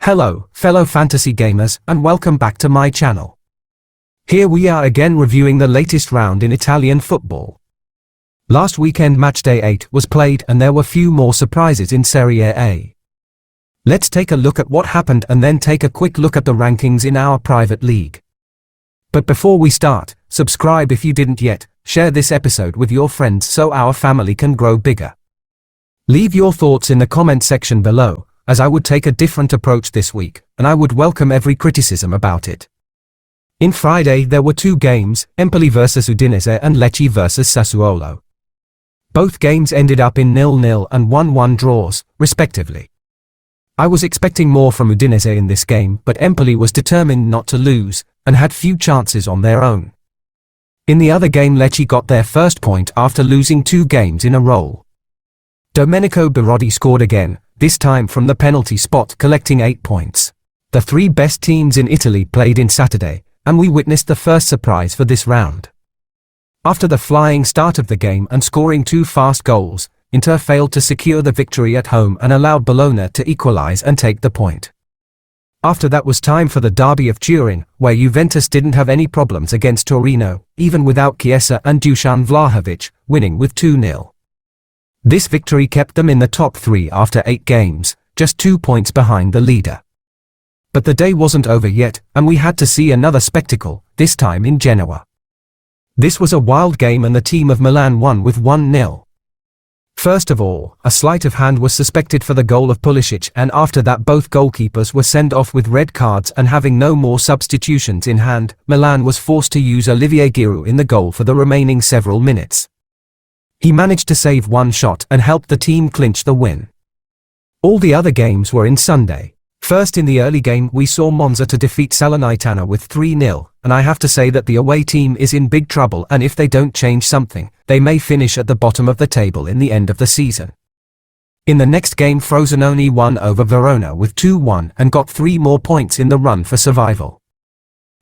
Hello, fellow fantasy gamers, and welcome back to my channel. Here we are again reviewing the latest round in Italian football. Last weekend matchday 8 was played and there were few more surprises in Serie A. Let's take a look at what happened and then take a quick look at the rankings in our private league. But before we start, subscribe if you didn't yet, share this episode with your friends so our family can grow bigger. Leave your thoughts in the comment section below, as I would take a different approach this week, and I would welcome every criticism about it. In Friday there were two games, Empoli vs Udinese and Lecce vs Sassuolo. Both games ended up in 0-0 and 1-1 draws, respectively. I was expecting more from Udinese in this game, but Empoli was determined not to lose, and had few chances on their own. In the other game Lecce got their first point after losing 2 games in a row. Domenico Berardi scored again, this time from the penalty spot, collecting 8 points. The 3 best teams in Italy played in Saturday, and we witnessed the first surprise for this round. After the flying start of the game and scoring 2 fast goals, Inter failed to secure the victory at home and allowed Bologna to equalize and take the point. After that was time for the derby of Turin, where Juventus didn't have any problems against Torino, even without Chiesa and Dusan Vlahovic, winning with 2-0. This victory kept them in the top 3 after 8 games, just 2 points behind the leader. But the day wasn't over yet, and we had to see another spectacle, this time in Genoa. This was a wild game and the team of Milan won with 1-0. First of all, a sleight of hand was suspected for the goal of Pulisic, and after that both goalkeepers were sent off with red cards, and having no more substitutions in hand, Milan was forced to use Olivier Giroud in the goal for the remaining several minutes. He managed to save 1 shot and helped the team clinch the win. All the other games were in Sunday. First, in the early game we saw Monza to defeat Salernitana with 3-0, and I have to say that the away team is in big trouble, and if they don't change something, they may finish at the bottom of the table in the end of the season. In the next game Frosinone won over Verona with 2-1 and got 3 more points in the run for survival.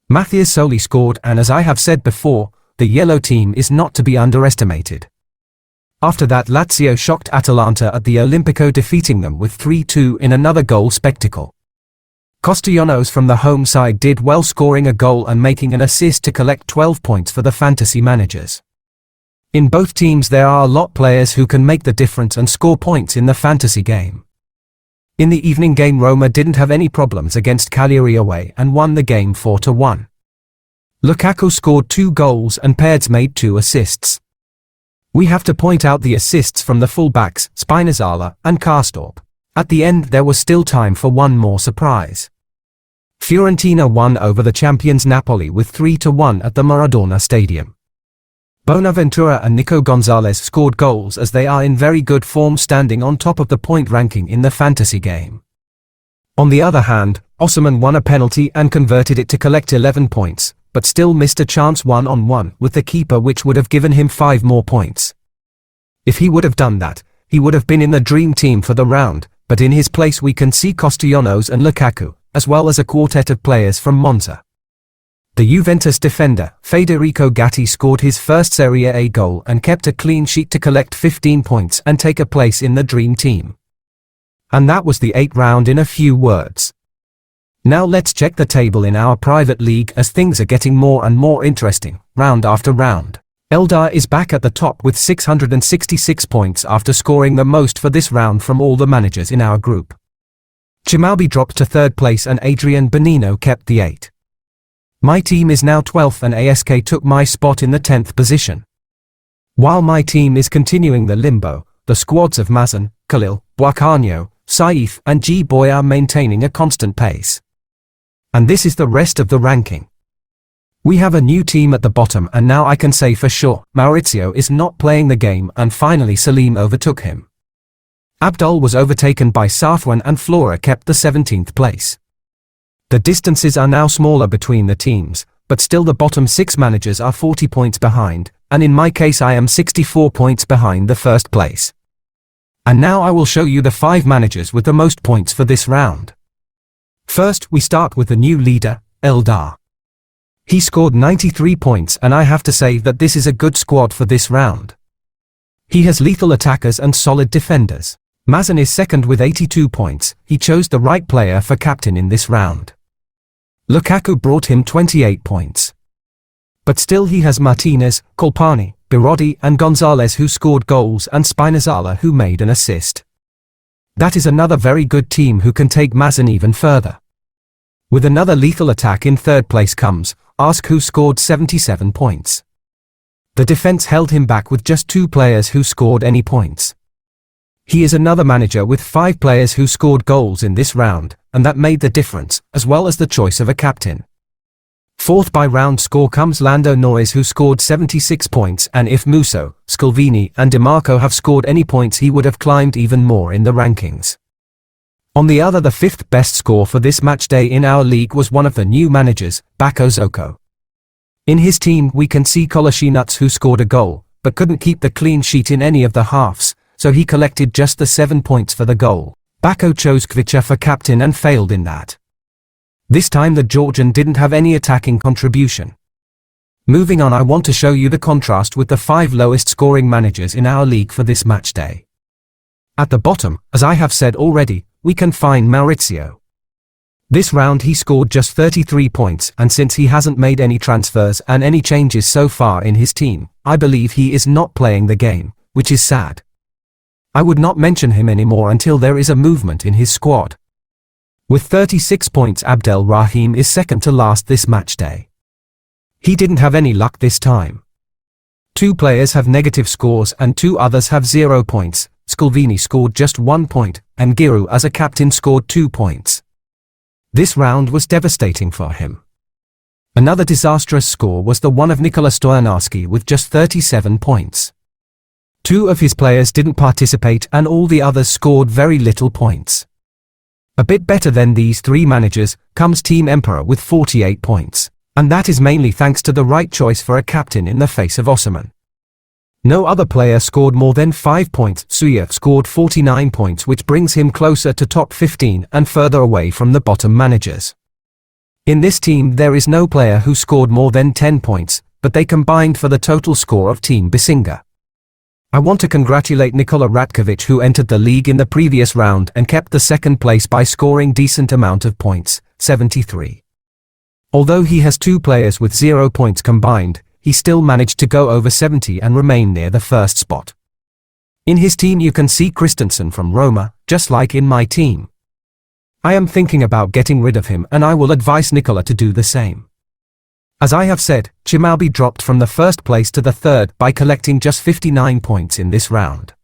Matthias Soli scored, and as I have said before, the yellow team is not to be underestimated. After that Lazio shocked Atalanta at the Olimpico, defeating them with 3-2 in another goal spectacle. Castellanos from the home side did well, scoring a goal and making an assist to collect 12 points for the fantasy managers. In both teams there are a lot players who can make the difference and score points in the fantasy game. In the evening game Roma didn't have any problems against Cagliari away and won the game 4-1. Lukaku scored 2 goals and Paredes made 2 assists. We have to point out the assists from the fullbacks, Spinazzola and Karstorp. At the end there was still time for one more surprise. Fiorentina won over the champions Napoli with 3-1 at the Maradona Stadium. Bonaventura and Nico Gonzalez scored goals as they are in very good form, standing on top of the point ranking in the fantasy game. On the other hand, Osimhen won a penalty and converted it to collect 11 points, but still missed a chance 1-on-1 with the keeper, which would have given him 5 more points. If he would have done that, he would have been in the dream team for the round, but in his place we can see Castellanos and Lukaku, as well as a quartet of players from Monza. The Juventus defender, Federico Gatti, scored his first Serie A goal and kept a clean sheet to collect 15 points and take a place in the dream team. And that was the 8th round in a few words. Now let's check the table in our private league, as things are getting more and more interesting, round after round. Eldar is back at the top with 666 points after scoring the most for this round from all the managers in our group. Chimalbi dropped to 3rd place and Adrian Benino kept the 8th. My team is now 12th and ASK took my spot in the 10th position. While my team is continuing the limbo, the squads of Mazan, Khalil, Buacarno, Saif and G-Boy are maintaining a constant pace. And this is the rest of the ranking. We have a new team at the bottom, and now I can say for sure, Maurizio is not playing the game, and finally Salim overtook him. Abdul was overtaken by Safwan and Flora kept the 17th place. The distances are now smaller between the teams, but still the bottom 6 managers are 40 points behind, and in my case I am 64 points behind the first place. And now I will show you the 5 managers with the most points for this round. First, we start with the new leader, Eldar. He scored 93 points, and I have to say that this is a good squad for this round. He has lethal attackers and solid defenders. Mazin is second with 82 points. He chose the right player for captain in this round. Lukaku brought him 28 points. But still he has Martinez, Colpani, Birodi and Gonzalez who scored goals and Spinazzola who made an assist. That is another very good team who can take Mazin even further. With another lethal attack in third place comes Ask who scored 77 points. The defense held him back with just 2 players who scored any points. He is another manager with 5 players who scored goals in this round, and that made the difference, as well as the choice of a captain. Fourth by round score comes Lando Norris who scored 76 points, and if Musso, Scalvini and DiMarco have scored any points he would have climbed even more in the rankings. On the other, the 5th best score for this match day in our league was one of the new managers, Bako Zoko. In his team we can see Kolasinac who scored a goal, but couldn't keep the clean sheet in any of the halves, so he collected just the 7 points for the goal. Bako chose Kvicha for captain and failed in that. This time the Georgian didn't have any attacking contribution. Moving on, I want to show you the contrast with the 5 lowest scoring managers in our league for this match day. At the bottom, as I have said already, we can find Maurizio. This round he scored just 33 points, and since he hasn't made any transfers and any changes so far in his team, I believe he is not playing the game, which is sad. I would not mention him anymore until there is a movement in his squad. With 36 points, Abdel Rahim is second to last this match day. He didn't have any luck this time. 2 players have negative scores and 2 others have 0 points. Scalvini scored just 1 point, and Giroud as a captain scored 2 points. This round was devastating for him. Another disastrous score was the one of Nikola Stoyanarski with just 37 points. 2 of his players didn't participate and all the others scored very little points. A bit better than these 3 managers comes Team Emperor with 48 points, and that is mainly thanks to the right choice for a captain in the face of Osimhen. No other player scored more than 5 points. Suya scored 49 points, which brings him closer to top 15 and further away from the bottom managers. In this team there is no player who scored more than 10 points, but they combined for the total score of Team Bisinga. I want to congratulate Nikola Ratkovic who entered the league in the previous round and kept the second place by scoring decent amount of points, 73. Although he has 2 players with 0 points combined, he still managed to go over 70 and remain near the first spot. In his team you can see Christensen from Roma, just like in my team. I am thinking about getting rid of him and I will advise Nikola to do the same. As I have said, Chimalbi dropped from the first place to the third by collecting just 59 points in this round.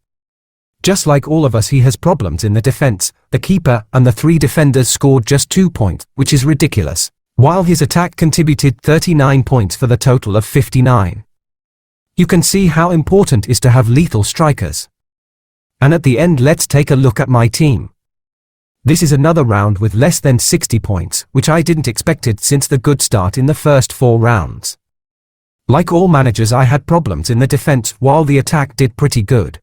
Just like all of us, he has problems in the defense. The keeper and the 3 defenders scored just 2 points, which is ridiculous, while his attack contributed 39 points for the total of 59. You can see how important it is to have lethal strikers. And at the end, let's take a look at my team. This is another round with less than 60 points, which I didn't expected since the good start in the first 4 rounds. Like all managers, I had problems in the defense while the attack did pretty good.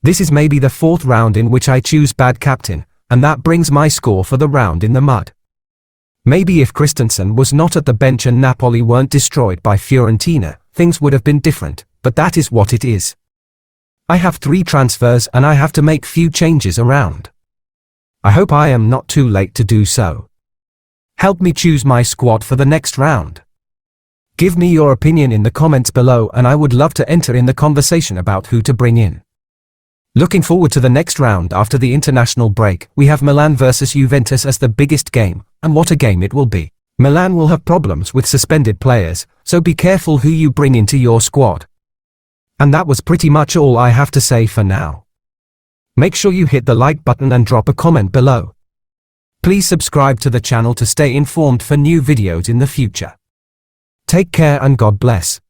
This is maybe the 4th round in which I choose bad captain, and that brings my score for the round in the mud. Maybe if Christensen was not at the bench and Napoli weren't destroyed by Fiorentina, things would have been different, but that is what it is. I have 3 transfers and I have to make few changes around. I hope I am not too late to do so. Help me choose my squad for the next round. Give me your opinion in the comments below and I would love to enter in the conversation about who to bring in. Looking forward to the next round after the international break. We have Milan versus Juventus as the biggest game, and what a game it will be. Milan will have problems with suspended players, so be careful who you bring into your squad. And that was pretty much all I have to say for now. Make sure you hit the like button and drop a comment below. Please subscribe to the channel to stay informed for new videos in the future. Take care and God bless.